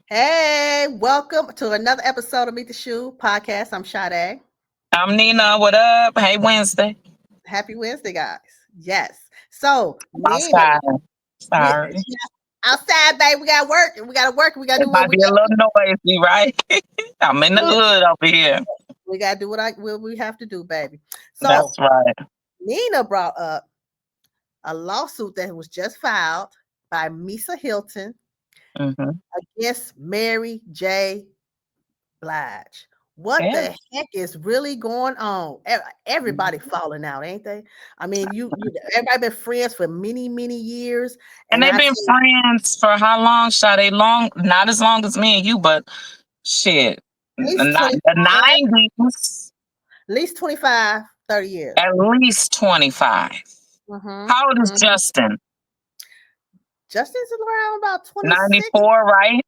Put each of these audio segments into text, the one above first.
Hey, welcome to another episode of Meet the Shoe podcast. I'm Sade. I'm Nina. What up? Hey, Wednesday. Happy Wednesday, guys. Yes. So, I'm Nina, outside. we Sorry. outside, babe. We got work. We got to work. We got to It do what might we be a got little to noisy, right? I'm in the do. hood over here. We got to do what we have to do, baby. So, That's right. Nina brought up a lawsuit that was just filed by Misa Hilton Hmm. against Mary J. Blige. What Yeah. the heck is really going on? Everybody falling out, ain't they? I mean, you everybody been friends for many, many years, And and they've I been see friends for how long, Sade? Long, not as long as me and you, but shit. at least Not the 25, 90s, at least 25, 30 years. at least 25. Mm-hmm. How old is Mm-hmm. Justin? Justin's around about 26. 94, right?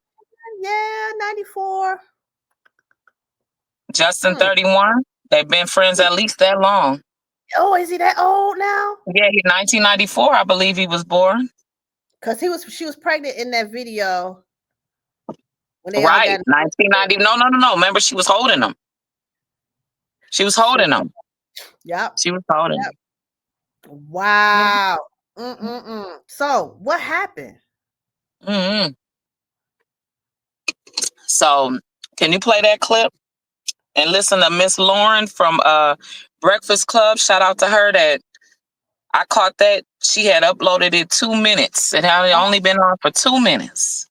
Yeah, 94. Justin, Hmm. 31. They've been friends at least that long. Oh, is he that old now? Yeah, 1994, I believe he was born. Because she was pregnant in that video when they all Right, got 1990. No, no, no, no. Remember, she was holding him. She was sure. holding him. Yep. She was holding Yep. him. Wow. Mm-mm-mm. So what happened? Mm-hmm. So, can you play that clip and listen to Miss Lauren from Breakfast Club? Shout out to her that I caught that. She had uploaded it 2 minutes. It had Oh, only been on for 2 minutes.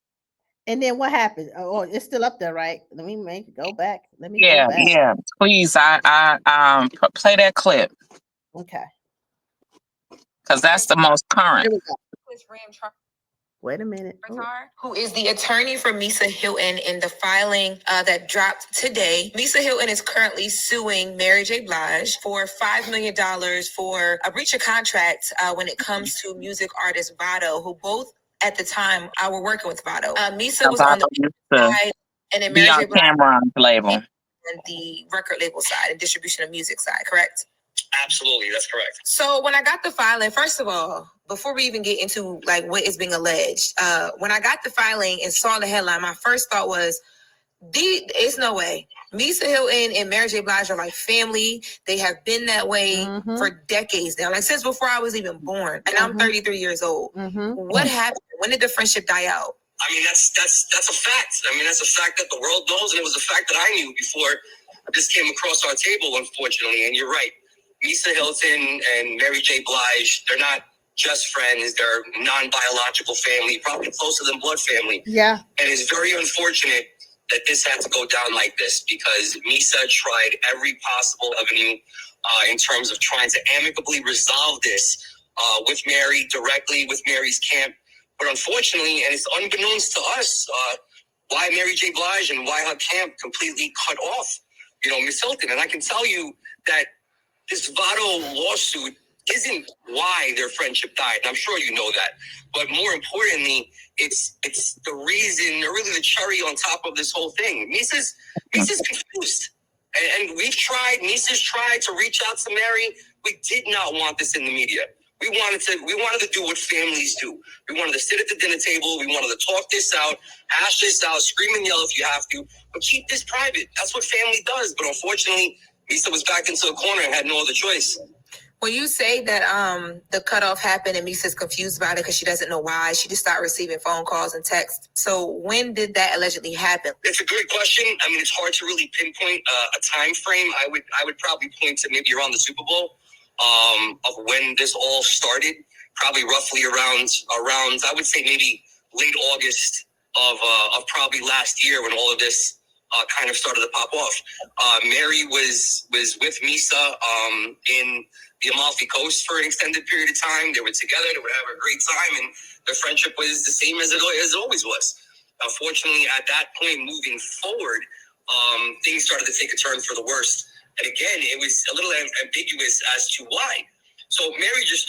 and then what happened? Oh, it's still up there, right? Let me go back. Let me go Yeah, back. yeah. Please, play that clip Okay. because that's the most current. Here we go. Wait a minute. Who is the attorney for Misa Hilton in the filing that dropped today. Misa Hilton is currently suing Mary J. Blige for $5 million for a breach of contract when it comes to music artist Vado, who both at the time were working with Vado. Misa was on About the used to side, and then be Mary on J. Blige Cameron's label. on the record label side and distribution of music side, correct? Absolutely, that's correct. So when I got the filing, first of all, before we even get into like what is being alleged, when I got the filing and saw the headline, my first thought was, it's no way. Misa Hilton and Mary J. Blige are like family. They have been that way for decades now, like since before I was even born. And I'm 33 years old. What happened? When did the friendship die out? I mean, that's a fact. I mean, that's a fact that the world knows, and it was a fact that I knew before this came across our table, unfortunately. And you're right. Misa Hilton and Mary J. Blige, they're not just friends. They're non-biological family, probably closer than blood family. Yeah. And it's very unfortunate that this had to go down like this because Misa tried every possible avenue in terms of trying to amicably resolve this with Mary, directly with Mary's camp. But unfortunately, and it's unbeknownst to us, why Mary J. Blige and why her camp completely cut off, Miss Hilton. And I can tell you that this Vado lawsuit isn't why their friendship died. And I'm sure you know that. But more importantly, it's the reason, or really the cherry on top of this whole thing. Misa's confused. And Misa's tried to reach out to Mary. We did not want this in the media. We wanted to do what families do. We wanted to sit at the dinner table. We wanted to talk this out, hash this out, scream and yell if you have to, but keep this private. That's what family does. But unfortunately, Misa was backed into a corner and had no other choice. When you say that the cutoff happened and Misa's confused about it because she doesn't know why, she just started receiving phone calls and texts. So when did that allegedly happen? It's a great question. I mean, it's hard to really pinpoint a time frame. I would probably point to maybe around the Super Bowl of when this all started. Probably roughly around I would say maybe late August of probably last year when all of this kind of started to pop off. Mary was with Misa in the Amalfi Coast for an extended period of time. They were together. They would have a great time, and their friendship was the same as it always was. Unfortunately, at that point, moving forward, things started to take a turn for the worst. And again, it was a little ambiguous as to why. So Misa just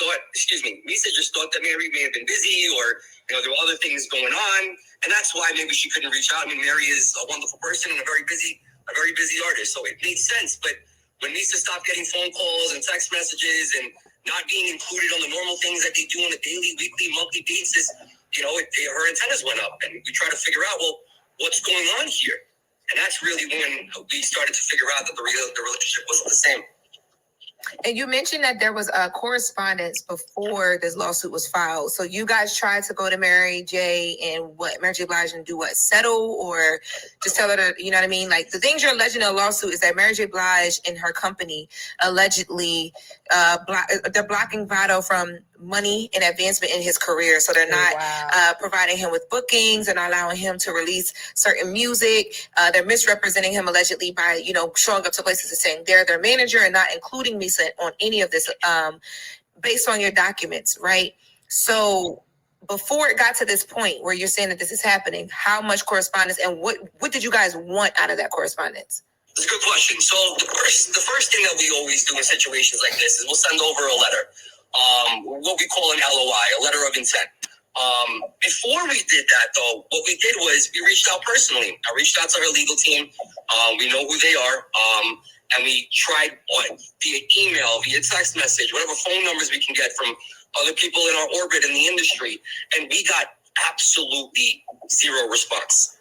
thought that Mary may have been busy, or there were other things going on, and that's why maybe she couldn't reach out. I mean, Mary is a wonderful person and a very busy artist, so it made sense. But when Misa stopped getting phone calls and text messages and not being included on the normal things that they do on a daily, weekly, monthly basis, her antennas went up, and we tried to figure out, well, what's going on here? And that's really when we started to figure out that the relationship wasn't the same. And you mentioned that there was a correspondence before this lawsuit was filed. So you guys tried to go to Mary J. and Mary J. Blige and do what? Settle or just tell her to, you know what I mean? Like the things you're alleging in a lawsuit is that Mary J. Blige and her company allegedly they're blocking Vado from money and advancement in his career. So they're not providing him with bookings and allowing him to release certain music. They're misrepresenting him allegedly by, showing up to places and saying they're their manager and not including Misa on any of this based on your documents, right? So before it got to this point where you're saying that this is happening, how much correspondence and what did you guys want out of that correspondence? It's a good question. So the first thing that we always do in situations like this is we'll send over a letter, what we call an LOI, a letter of intent. Before we did that, though, what we did was we reached out personally. I reached out to her legal team. We know who they are. And we tried via email, via text message, whatever phone numbers we can get from other people in our orbit in the industry. And we got absolutely zero response.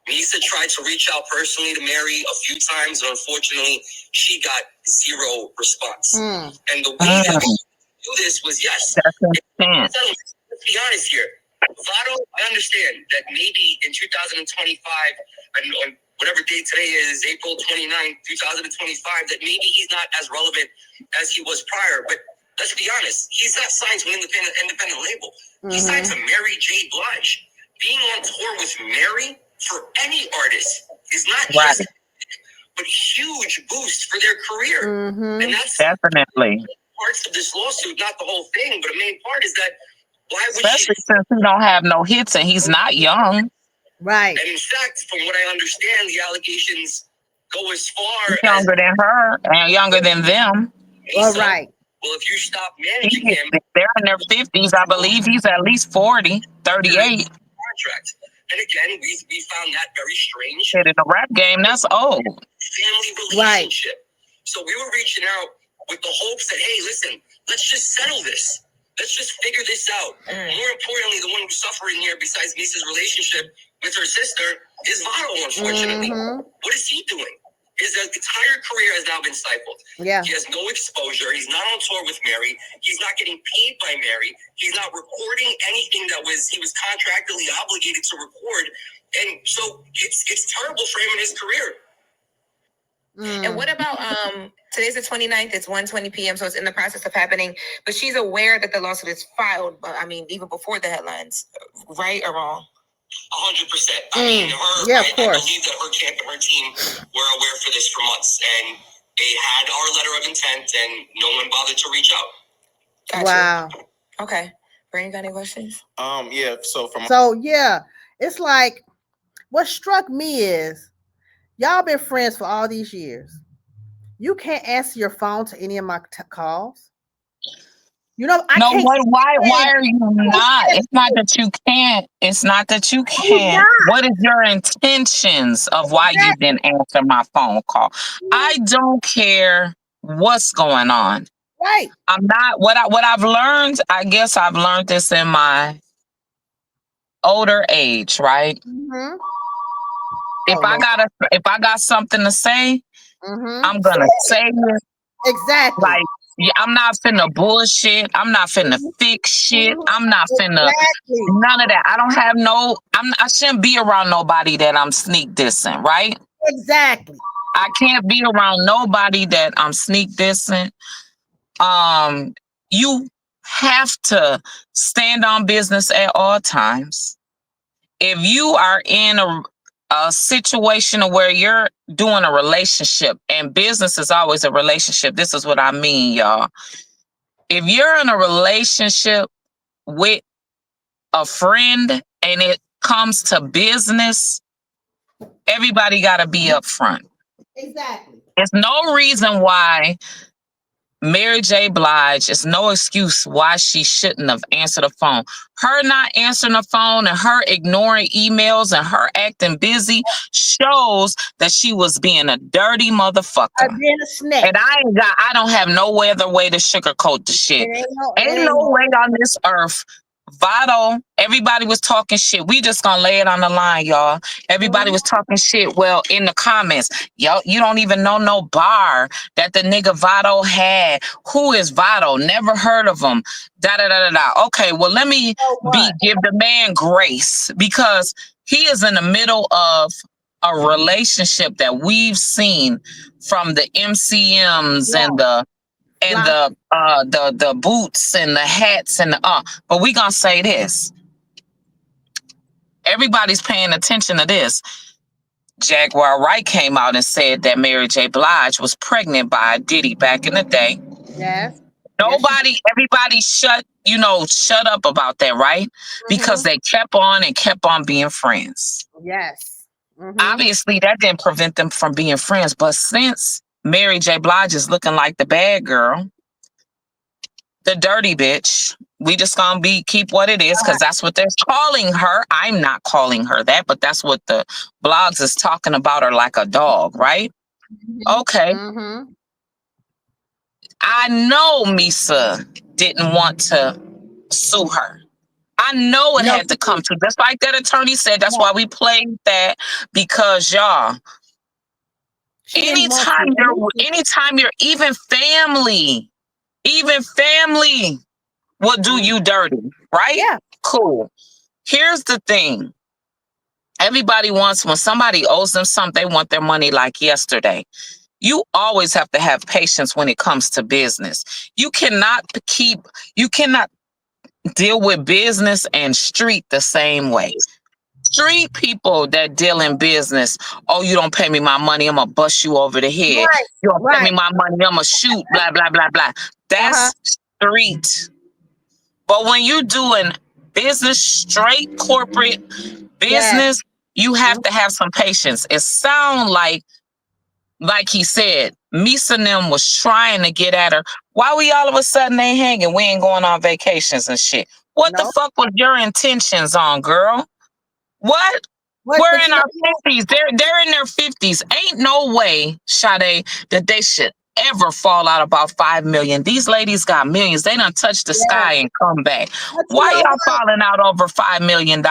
Misa tried to reach out personally to Mary a few times, and unfortunately, she got zero response. And the way that we do this was, yes, let's be honest here. Vado, I understand that maybe in 2025, and on whatever date today is, April 29th, 2025, that maybe he's not as relevant as he was prior. But let's be honest, he's not signed to an independent label. He signed to Mary J. Blige. Being on tour with Mary for any artist is not just but huge boost for their career. And that's definitely parts of this lawsuit, not the whole thing, but a main part is that why would especially since he don't have no hits and he's not young. Right. And in fact, from what I understand, the allegations go as far he's younger than her and younger than them. All right. Well, if you stop managing him, they're in their 50s. I believe he's at least 40, 38. Contract. And again, we found that very strange. In the rap game, that's old. Family relationship. Right. So we were reaching out with the hopes that, hey, listen, let's just settle this. Let's just figure this out. More importantly, the one who's suffering here, besides Misa's relationship with her sister, is Vado, unfortunately. What is he doing? His entire career has now been stifled. Yeah. He has no exposure. He's not on tour with Mary. He's not getting paid by Mary. He's not recording anything that he was contractually obligated to record. And so it's terrible for him in his career. And what about today's the 29th, it's 1:20 p.m., so it's in the process of happening, but she's aware that the lawsuit is filed, but I mean, even before the headlines, right or wrong? 100%. I mean, yeah, of I course. believe that her camp and her team were aware for this for months, and they had our letter of intent, and no one bothered to reach out. Gotcha. Wow. Okay. Brandon, got any questions? Yeah. So yeah, it's like what struck me is y'all been friends for all these years. You can't answer your phone to any of my calls. I can't. Why are you not? It's not that you can't. It's not that you can't. What is your intentions of why you didn't answer my phone call? I don't care what's going on. Right. I'm not what I've learned. I guess I've learned this in my older age, right? If I got something to say, I'm gonna say it. Exactly. Like, yeah, I'm not finna bullshit. I'm not finna fix shit. I'm not finna none of that. I don't have I shouldn't be around nobody that I'm sneak dissing, right? Exactly. I can't be around nobody that I'm sneak dissing. You have to stand on business at all times. If you are in a situation where you're doing a relationship, and business is always a relationship. This is what I mean, y'all. If you're in a relationship with a friend and it comes to business, everybody got to be upfront. Exactly. There's no reason why Mary J. Blige is no excuse why she shouldn't have answered the phone. Her not answering the phone and her ignoring emails and her acting busy shows that she was being a dirty motherfucker. Being a snake. And I don't have no other way to sugarcoat the shit. Ain't no way on this earth Votto, everybody was talking shit. We just gonna lay it on the line, y'all. Everybody Mhm. was talking shit. Well, in the comments, yo, you don't even know no bar that the nigga Votto had. Who is Votto? Never heard of him. Da da da da da. Okay, well, let me So what? give the man grace because he is in the middle of a relationship that we've seen from the MCMs Yeah. and the Blah. the boots and the hats and the but we gonna say this. Everybody's paying attention to this. Jaguar Wright came out and said that Mary J. Blige was pregnant by Diddy back in the day. Yes. Yes, she did. Everybody shut up about that, right? Because Mhm. they kept on and kept on being friends. Yes. Mhm. Obviously, that didn't prevent them from being friends. But since Mary J. Blige is looking like the bad girl, the dirty bitch. We just gonna keep what it is because that's what they're calling her. I'm not calling her that, but that's what the blogs is talking about her like a dog, right? Mhm. Okay. Mhm. I know Misa didn't want to sue her. I know it No, had she to come did. to just like that attorney said. That's No, why we played that because y'all, she didn't want to. And anytime you're even family will do Mhm. you dirty, right? Yeah. Cool. Here's the thing. Everybody wants, when somebody owes them something, they want their money like yesterday. You always have to have patience when it comes to business. You cannot you cannot deal with business and street the same way. Street people that deal in business, oh, you don't pay me my money, I'm gonna bust you over the head. Right. You don't pay Right. me my money, I'm gonna shoot, blah, blah, blah, blah. Uh-huh. That's street. But when you're doing business, straight corporate Yes. business, you have Mhm. to have some patience. It sound like he said, Misa and them was trying to get at her. Why we all of a sudden ain't hanging? We ain't going on vacations and shit. What the No. fuck was your intentions on, girl? What? We're But in you know our what? 50s. They're in their 50s. Ain't no way, Sade, that they should ever fall out about 5 million. These ladies got millions. They done touch the Yeah. sky and come back. But you Why know y'all what? falling out over $5 million?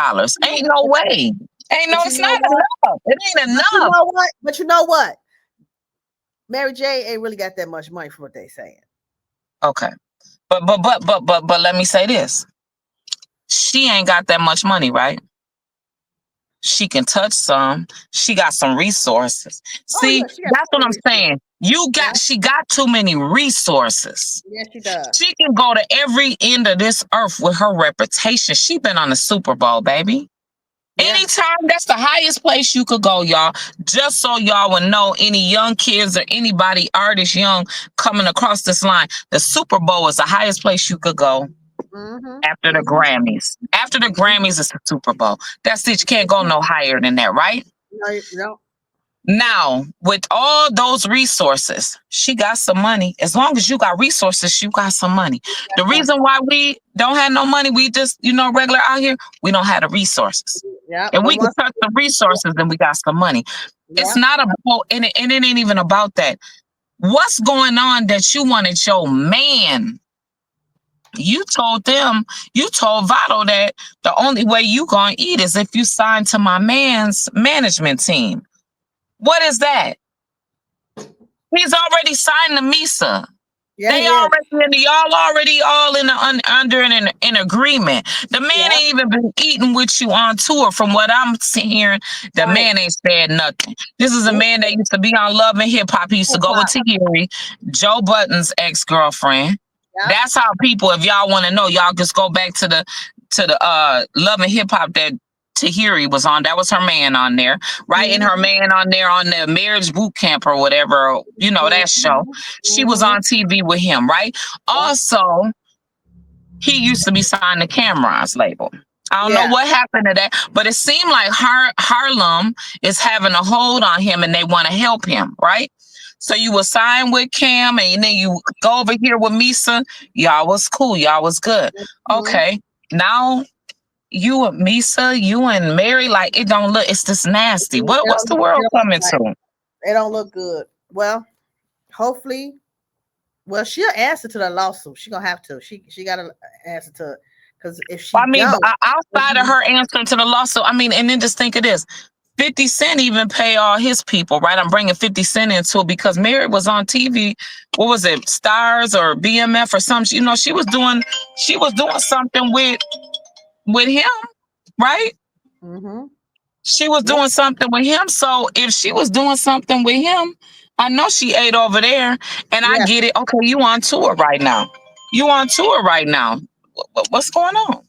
Ain't no way. Ain't no, But you it's know not what? enough. It ain't But you enough. know what? But you know what? Mary J ain't really got that much money for what they saying. Okay. But let me say this. She ain't got that much money, right? She can touch some. She got some resources. Oh See, yeah, she got that's so what many I'm resources. saying. Yeah. She got too many resources. Yes, she does. She can go to every end of this earth with her reputation. She been on the Super Bowl, baby. Yeah. Anytime, that's the highest place you could go, y'all. Just so y'all would know, any young kids or anybody, artist young, coming across this line, the Super Bowl is the highest place you could go Mm-hmm. after the Mm-hmm. Grammys. After the Mm-hmm. Grammys, it's the Super Bowl. That's it. You can't go no higher than that, right? No, no. Now, with all those resources, she got some money. As long as you got resources, you got some money. The That's one. reason why we don't have no money, we just, regular out here, we don't have the resources. Yeah. If But we can once touch the resources, then we got some money. It's yeah. not about, and it ain't even about that. What's going on that you wanted your man? You told them, you told Votto that the only way you gonna eat is if you sign to my man's management team. What is that? He's already signed the Misa. Yeah, They he is. y'all already all in under an agreement. The man Yeah. ain't even been eating with you on tour. From what I'm hearing, the Right. man ain't said nothing. This is a man that used to be on Love and Hip Hop. He used to Hip go with hop. Tahiri, Joe Button's ex-girlfriend. Yeah. That's how people, if y'all want to know, y'all just go back to the Love and Hip Hop that Tahiri was on. That was her man on there, right? And her Mm-hmm. man on there on the Marriage Boot Camp or whatever, that show. Mm-hmm. She was Mm-hmm. on TV with him, right? Yeah. Also, he used to be signed to Cameron's label. I don't know Yeah. what happened to that, but it seemed like Harlem is having a hold on him and they want to help him, right? So you were signed with Cam and then you go over here with Misa. Y'all was cool. Y'all was good. Mm-hmm. Okay. Now you and Misa, you and Mary, like it don't look, it's just nasty. What's the They world don't look coming right. to? They don't look good. Well, hopefully, well, she'll answer to the lawsuit. She gonna have to. She got to answer to it Because if she I mean, don't, outside of her answering to the lawsuit, I mean, and then just think of this. 50 Cent even pay all his people, right? I'm bringing 50 Cent into it because Mary was on TV. What was it? Stars or BMF or something? You know, she was doing something with him, right? mm-hmm. She was Yeah, doing something with him. So if she was doing something with him, I know she ate over there. And I yeah, get it. Okay, you on tour right now. You on tour right now. What's going on?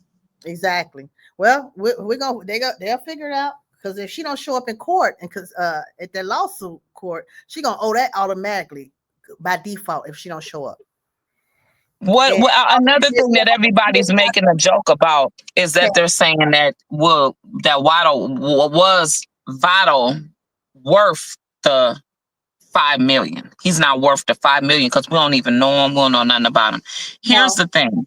exactly. Well, we're gonna they'll figure it out because if she don't show up in court and because at the lawsuit court, she gonna owe that automatically by default if she don't show up. And all she Another did thing that everybody's making a joke about is okay, that they're saying that that Waddle was Vital worth the 5 million. He's not worth the 5 million because we don't even know him. We don't know nothing about him. Here's no, the thing.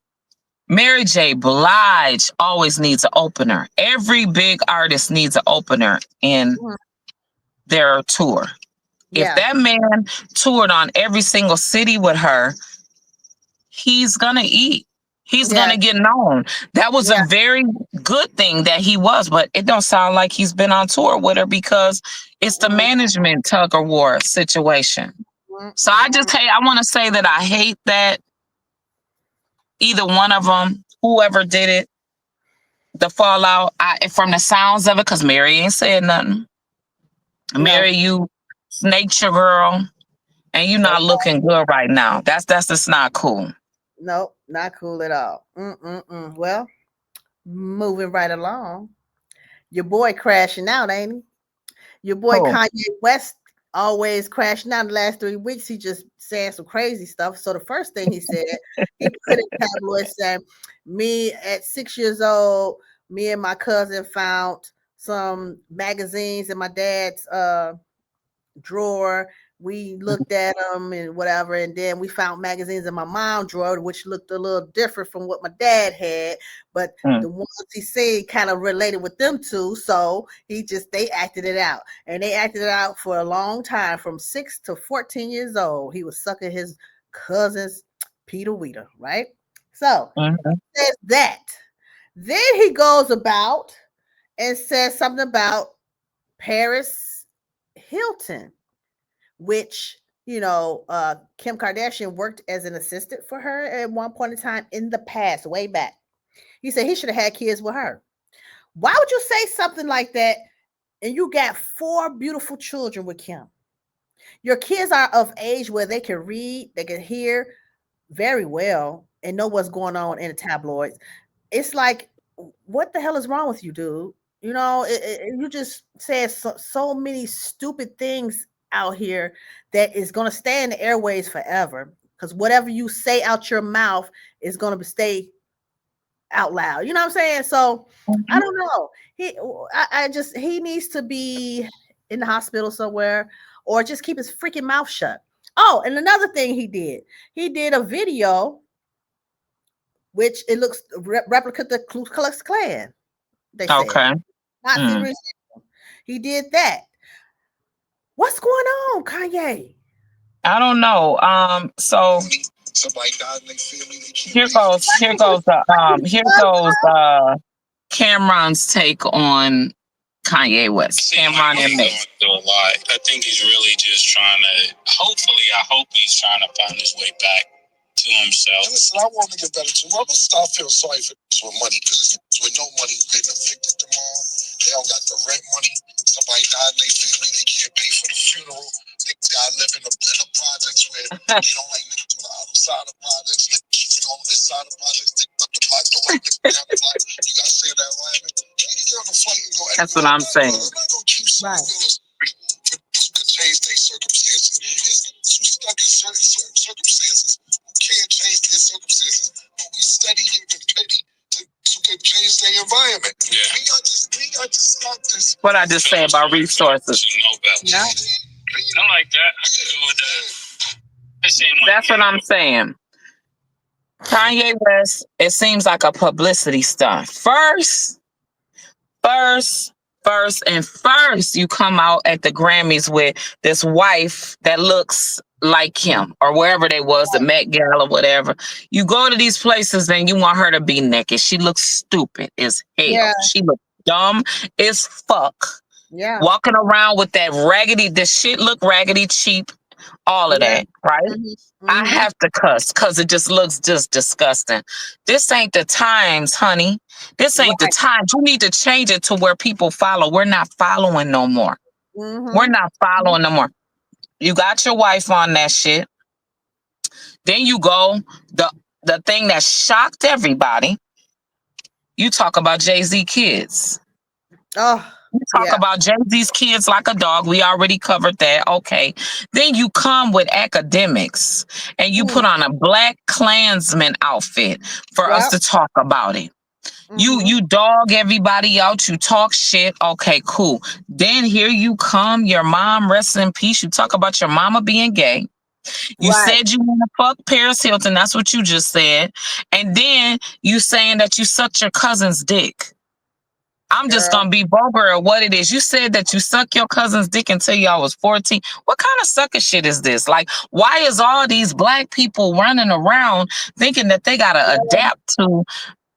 Mary J. Blige always needs an opener. Every big artist needs an opener in mhm, their tour. If yeah, that man toured on every single city with her, he's gonna eat. He's yeah, gonna get known. That was a yeah, very good thing that he was, but it don't sound like he's been on tour with her because it's the mm, management tug of war situation. mm, So mm, mm. I want to say that I hate that either one of them, whoever did it, the fallout. From the sounds of it, because Mary ain't said nothing. Mary, No, you snaked your girl, and you not okay, looking good right now. That's just not cool. no, not cool at all. Well, moving right along, your boy crashing out, ain't he? Your boy Cool. Kanye West always crashing out the last 3 weeks. He just saying some crazy stuff. So the first thing he said, he put in tabloids saying, "Me at 6 years old, me and my cousin found some magazines in my dad's drawer. We looked at them and whatever, and then we found magazines in my mom's drawer, which looked a little different from what my dad had. But Mm. the ones he said kind of related with them two, so they acted it out, and they acted it out for a long time, from 6 to 14 years old. He was sucking his cousin's Peter Weeder, right? So Mhm. says that. Then he goes about and says something about Paris Hilton, which Kim Kardashian worked as an assistant for her at one point in time in the past, way back. He said he should have had kids with her. Why would you say something like that? And you got 4 beautiful children with Kim. Your kids are of age where they can read, they can hear very well, and know what's going on in the tabloids. It's like, what the hell is wrong with you, dude? You just said so many stupid things out here that is going to stay in the airways forever, because whatever you say out your mouth is going to stay out loud. You know what I'm saying? So I Mhm. don't know. He needs to be in the hospital somewhere, or just keep his freaking mouth shut. Oh, and another thing he did a video which it looks replica the Ku Klux Klan. They said Okay. Nazi Mm. resistance. He did that. What's going on, Kanye? I don't know. So Somebody died and they feel me, they can't here pay for the goes here funeral. goes here goes Cameron's take on Kanye West. Cameron and Nick. Through a lot. I think he's really just trying to. Hopefully, I hope he's trying to find his way back to himself. And listen, I want to get better too. I'm gonna stop feeling sorry for this with money, because with no money, getting evicted tomorrow. They don't got the rent money. Somebody died in their family, they can't pay for the funeral. They gotta live in the projects where they don't like niggas on the other side of projects. Niggas keep on this side of projects. They up the block, don't like niggas down the block. You gotta say that environment. You can get on the flight and go That's anywhere. what I'm saying. I'm not gonna keep Right. feeling to change their circumstances. It's who stuck in certain circumstances who can't change their circumstances, but we study giving pity to can change their environment. Yeah. We got to stop this. What I just say about resources. Yeah. I like that. I can go with that. That's what I'm saying. Kanye West, it seems like a publicity stunt. First, first, you come out at the Grammys with this wife that looks like Kim or wherever they was, the Met Gala, whatever. You go to these places and you want her to be naked. She looks stupid as Yeah, hell. She looks dumb as fuck. yeah, Walking around with that raggedy, the shit look raggedy, cheap, all of yeah. that, right? Mhm, I mhm. have to cuss because it just looks just disgusting. This ain't the times, honey. This ain't the Right. times. You need to change it to where people follow. We're not following no more. We're Mhm. not following no more. You got your wife on that shit. Then you go, the the thing that shocked everybody, you talk about Jay-Z kids. Oh, You talk yeah. about Jay-Z's kids like a dog. We already covered that. Okay. Then you come with academics and you Mm, put on a Black Klansman outfit for us yep. to talk about it. Mhm. You dog everybody out, you talk shit. Okay, cool. Then here you come, your mom, rest in peace. You talk about your mama being gay. You Right, said you want to fuck Paris Hilton. That's what you just said. And then you saying that you sucked your cousin's dick. I'm just girl. gonna be vulgar at what it is. You said that you sucked your cousin's dick until y'all was 14. What kind of sucker shit is this? Like, why is all these black people running around thinking that they gotta adapt to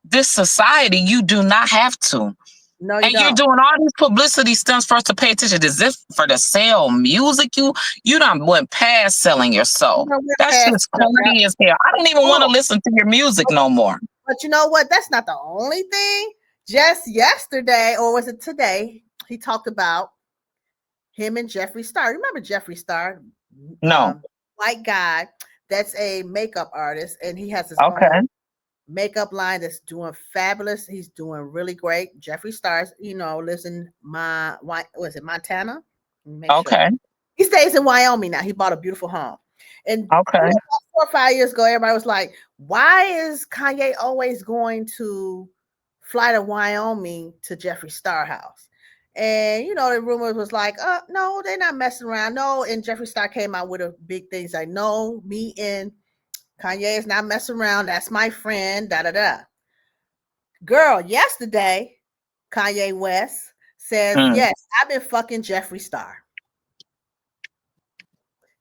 this society? You do not have to. No, you And you're don't. doing all these publicity stunts for us to pay attention. Is this for the sell music? You done went past selling your soul. We're That shit past. is Yep. corny as hell. I don't even want to Oh, listen to your music but, no more. but you know what? That's not the only thing. Just yesterday, or was it today? He talked about him and Jeffree Star. Remember Jeffree Star, No. white guy that's a makeup artist, and he has his own Okay. makeup line that's doing fabulous. He's doing really great. Jeffree Star, lives in was it Montana? Let me make sure. Okay. He stays in Wyoming now. He bought a beautiful home. And Okay. about 4 or 5 years ago, everybody was like, why is Kanye always going to fly to Wyoming to Jeffree Star house? And the rumors was like, no, they're not messing around. No, and Jeffree Star came out with a big thing. He's like, no, me and Kanye is not messing around. That's my friend. Da da da. Girl, yesterday, Kanye West says, Mm. yes, I've been fucking Jeffree Star.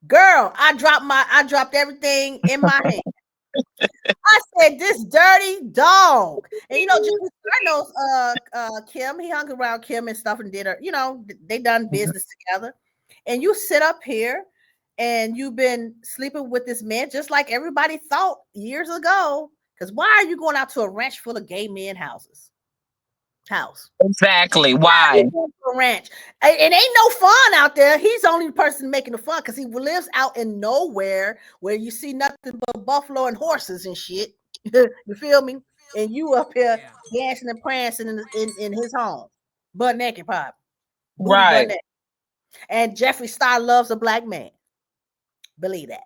Girl, I dropped everything in my hand. I said, this dirty dog. And Jeffree Star knows Kim. He hung around Kim and stuff and did her, they done business together. And you sit up here and you've been sleeping with this man just like everybody thought years ago. Because why are you going out to a ranch full of gay men house? Exactly. Why are you Why? going to a ranch? It ain't no fun out there. He's the only person making the fun because he lives out in nowhere where you see nothing but buffalo and horses and shit. You feel me? And you up here Yeah. dancing and prancing in his home, butt naked, pop, booty butt Right. naked. And Jeffree Star loves a black man. Believe that.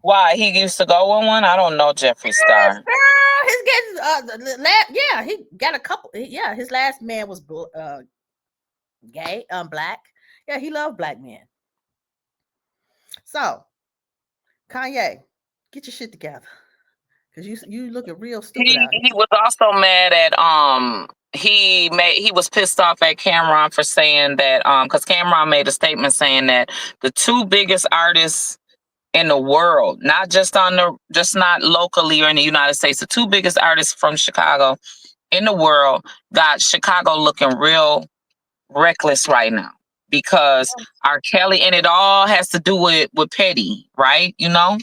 Why? He used to go in one? I don't know Jeffree Yes, Star. girl. He's getting yeah, he got a couple. Yeah, his last man was gay, black. Yeah, he loved black men. So, Kanye, get your shit together. Cause you looking real stupid out here. He was also mad at he was pissed off at Cameron for saying that because Cameron made a statement saying that the two biggest artists in the world, just not locally or in the United States, the two biggest artists from Chicago in the world got Chicago looking real reckless right now because R. Kelly, and it all has to do with Petty, right? Mm-hmm.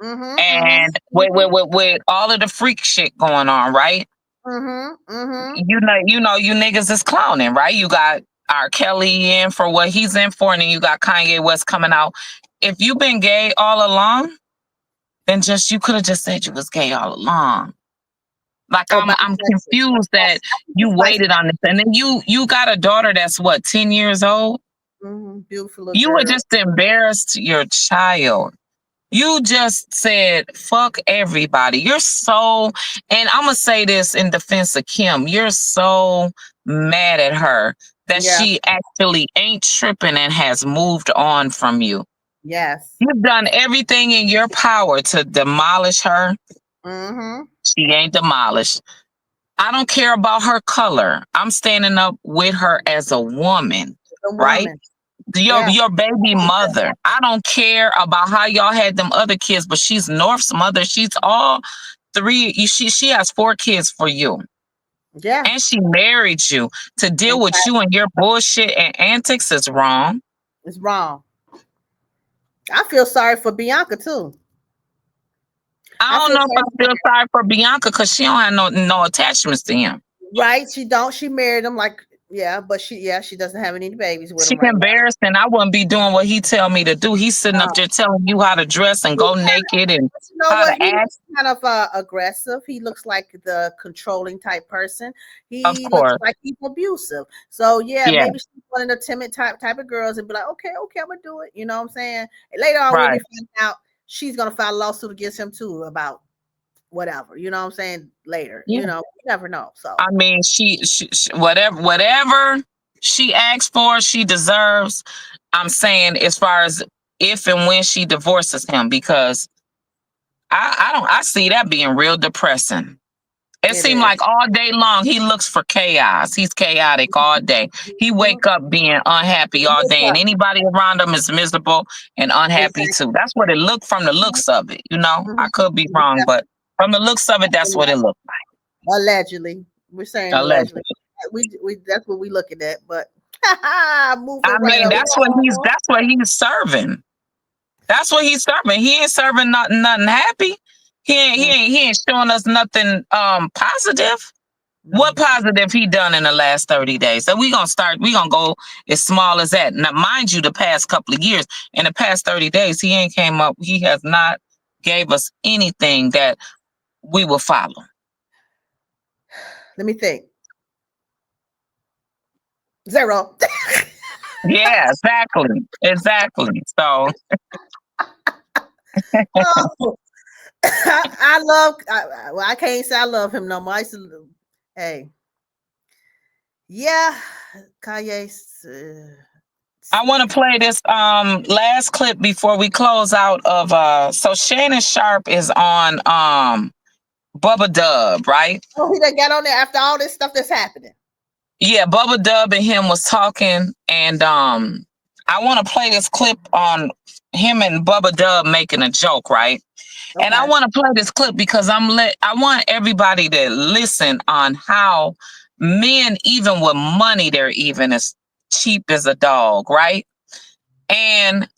Mm-hmm. And with all of the freak shit going on, right? Mm-hmm. Mm-hmm. You niggas is clowning, right? You got R. Kelly in for what he's in for, and then you got Kanye West coming out. If you've been gay all along, then just you could have just said you was gay all along. Like Oh, I'm bisexual. confused that you waited on this, and then you got a daughter that's what 10 years old. Mm-hmm. Beautiful little You were girl. just embarrassed your child. You just said, fuck everybody. You're so, and I'm going to say this in defense of Kim, you're so mad at her that Yeah. she actually ain't tripping and has moved on from you. Yes. You've done everything in your power to demolish her. Mm-hmm. She ain't demolished. I don't care about her color. I'm standing up with her as a woman, The right? woman. Yeah, Your baby mother. I don't care about how y'all had them other kids, but she's North's mother. She's all three. She has 4 kids for you. yeah. And she married you. To deal with Exactly. you and your bullshit and antics is wrong. It's wrong. I feel sorry for Bianca too. I I don't feel know if I sorry. feel sorry for Bianca because she don't have no attachments to him. Right? She don't. She married him like yeah, but she doesn't have any babies with She him right now. embarrassed and I wouldn't be doing what he tell me to do. He's sitting up there telling you how to dress and He's go kind naked and of, you know how what? to He act. looks kind of aggressive. He looks like the controlling type person. Of He looks course. like he's abusive. So yeah, Yeah, maybe she's one of the timid type of girls and be like, okay, I'm gonna do it. You know what I'm saying? And later on, we'll be right. finding out she's gonna file a lawsuit against him too about whatever. You know what I'm saying? Later, Yeah. you never know. So I mean, she whatever she asks for, she deserves. I'm saying as far as if and when she divorces him, because I see that being real depressing. It it seemed is. like all day long he looks for chaos. He's chaotic all day. He Mhm. wake up being unhappy all day, and anybody around him is miserable and unhappy Exactly. too. That's what it looked from the looks of it. I Mhm. could be wrong, but from the looks of it, that's what it looked Allegedly, we're saying like. allegedly. Allegedly. We that's what we looking at. But I moving right mean, along. that's what he's serving. That's what he's serving. He ain't serving nothing happy. Mm, He ain't showing us nothing positive. What no, positive he done in the last 30 days? So we gonna go as small as that. Now, mind you, the past couple of years, in the past 30 days, he has not gave us anything that we will follow. let me think. Zero. Yeah, exactly. Exactly. So Oh, I love. Well, I can't say I love him no more. I used to, hey, yeah, Kanye. I want to play this last clip before we close out of so Shannon Sharp is on Bubba Dub, right? Oh, he done got on there after all this stuff that's happening. Yeah, Bubba Dub and him was talking, and I want to play this clip on him and Bubba Dub making a joke, right? And I Okay. want to play this clip because I want everybody to listen on how men, even with money, they're even as cheap as a dog, right? And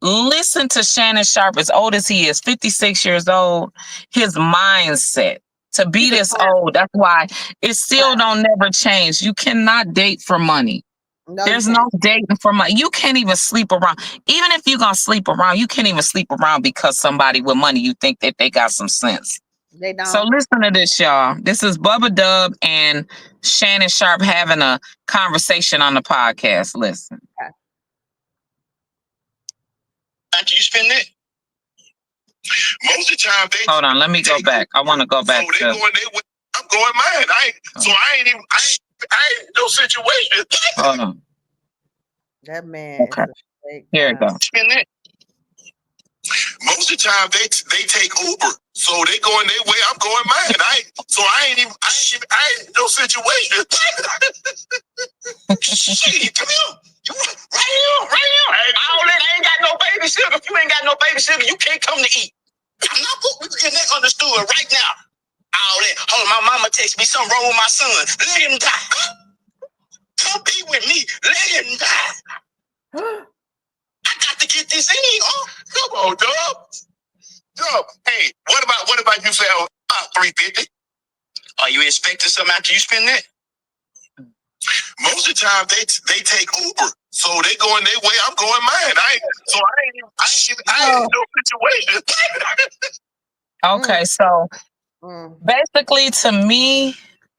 listen to Shannon Sharp, as old as he is, 56 years old, his mindset. To be He's a this old, that's why it still clown. don't never change. You cannot date for money. No, you There's no can't. dating for money. You can't even sleep around. Even if you're gonna sleep around, you can't even sleep around because somebody with money, you think that they got some sense. They So don't. listen to this, y'all. This is Bubba Dub and Shannon Sharp having a conversation on the podcast. Listen. Okay. After you spend it, most of the time they Hold on, let me go back. I want to go back so they to. going their way. I'm going mine. I ain't no situation. Hold on. That man is Okay. a fake Here it clown. goes. Spend it. Most of the time they take Uber, so they going their way. I'm going mine. I ain't no situation. Shit, come here. You right here. I ain't got no babysitter. If you ain't got no babysitter, you can't come to eat. I'm not getting that understood right now. All that. Hold on, my mama text me something wrong with my son. Let him die. Come be with me. Let him die. I got to get this in. Oh, come on, dog. Dog. Hey, what about you say 350? Are you expecting something after you spend that? Most of the time they take Uber, so they going their way. I'm going mine. I ain't no situation. Okay, so Mm. basically, to me,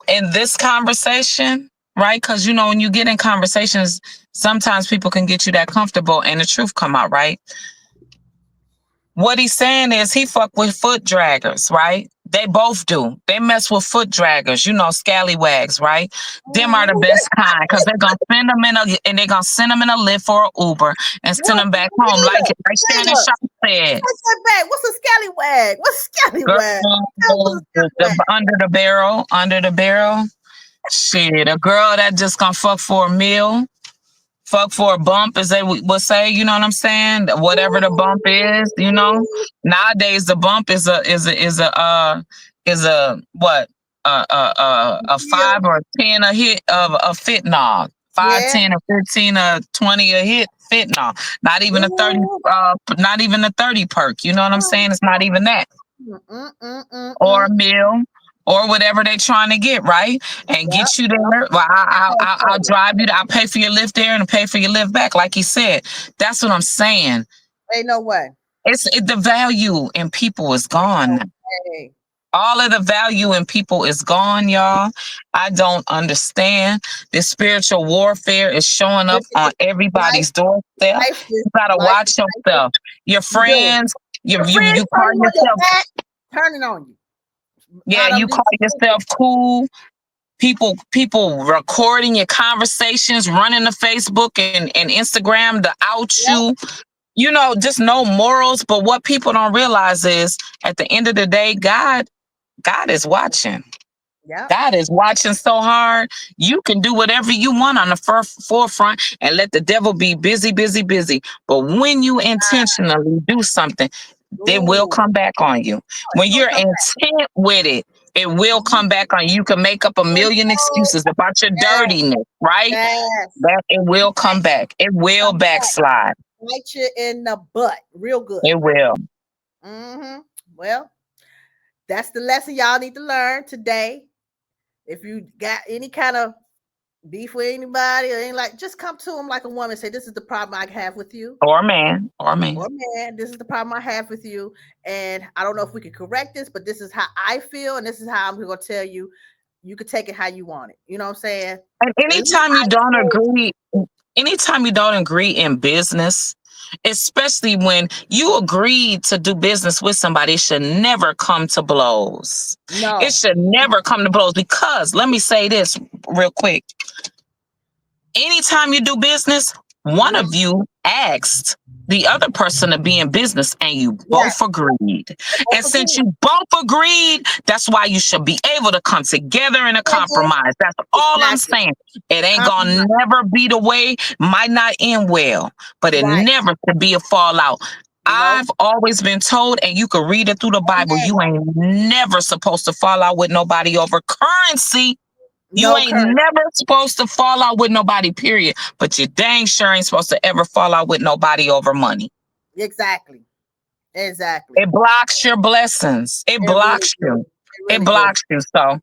in this conversation, right? Because when you get in conversations, sometimes people can get you that comfortable, and the truth come out, right? What he's saying is he fuck with foot draggers, right? They both do. They mess with foot draggers, scallywags, right? Them are the best kind because they're gonna send them in a lift for an Uber and send What? them back home, like Shannon Taylor, Sharp said. take that back. What's a scallywag? What's a Girl, scallywag? What's a scallywag? under the barrel. Shit, a girl that just gonna fuck for a meal, Fuck for a bump, as they would say. You know what I'm saying? Whatever the bump is, you know. Nowadays, the bump is a what? A Yeah. 5 or 10 a hit of a fentanyl. 5, Yeah. 10, or 15 or 20 a hit fentanyl. Not even a 30. Ooh. Not even a 30 perk. You know what I'm saying? It's not even that, or Mm-mm-mm-mm-mm. a meal, or whatever they're trying to get, right? And Yep. get you there. Well, I'll drive you. I'll pay for your lift there and pay for your lift back, like he said. That's what I'm saying. Ain't no way. The value in people is gone. Hey, All of the value in people is gone, y'all. I don't understand. This spiritual warfare is showing up listen, on life, everybody's doorstep. life is You gotta life. watch yourself. Your You do. friends, Your you friends call turning on your yourself, back, turning on you. A yeah, lot of you them call be yourself cool. People recording your conversations, running to Facebook and Instagram to out Yep. you. Just no morals. But what people don't realize is, at the end of the day, God is watching. Yep. God is watching so hard. You can do whatever you want on the forefront and let the devil be busy, busy, busy. But when you intentionally do something, it will Ooh. come back on you. Oh, it's When gonna you're come back. intent with it, it will Mhm. come back on you. You can make up a million excuses about your Yes. dirtiness, right? Yes. That it will come back. It will Come back. backslide. Bite you in the butt real good. It will. Well, that's the lesson y'all need to learn today. If you got any kind of beef with anybody or anything, like, just come to them like a woman. Say, this is the problem I have with you. Or man. Or man. Or man, this is the problem I have with you. And I don't know if we can correct this, but this is how I feel. And this is how I'm going to tell you. You can take it how you want it. You know what I'm saying? And At least I told you. anytime you don't agree in business, especially when you agree to do business with somebody, it should never come to blows. It No. should never come to blows, because let me say this real quick. Anytime you do business, one Mhm. of you asked the other person to be in business and you Yes. both agreed. And Both since agree. you both agreed, that's why you should be able to come together in a Mhm. compromise. That's all I'm Exactly. saying. It ain't gonna Compromise. never be the way, might not end well, but it Right. never should be a fallout. No. I've always been told, and you can read it through the Bible, Amen. you ain't never supposed to fall out with nobody over currency. You No ain't curse. never supposed to fall out with nobody, period. But you dang sure ain't supposed to ever fall out with nobody over money. Exactly. Exactly. It blocks your blessings. It It really blocks do. you. It It really do. blocks you. So,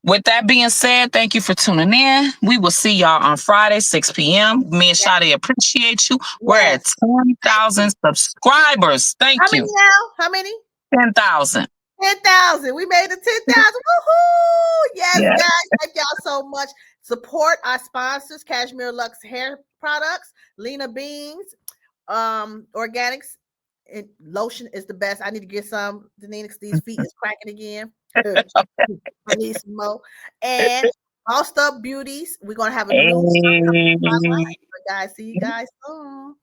with that being said, thank you for tuning in. We will see y'all on Friday, 6 p.m. Me and Yeah. Shadi appreciate you. We're at Yes. Thank you. 10,000 subscribers. How Thank many you. now? How many? 10,000. 10,000. We made it 10,000. Woohoo! Yes, Yeah. guys. Thank y'all so much. Support our sponsors, Cashmere Lux Hair Products, Lena Beans, Organics. And lotion is the best. I need to get some. Denise, these feet is cracking again. I need some more. And Bossed Up Beauties. We're gonna have a new stuff coming to my Hey. life. But guys, see you guys soon.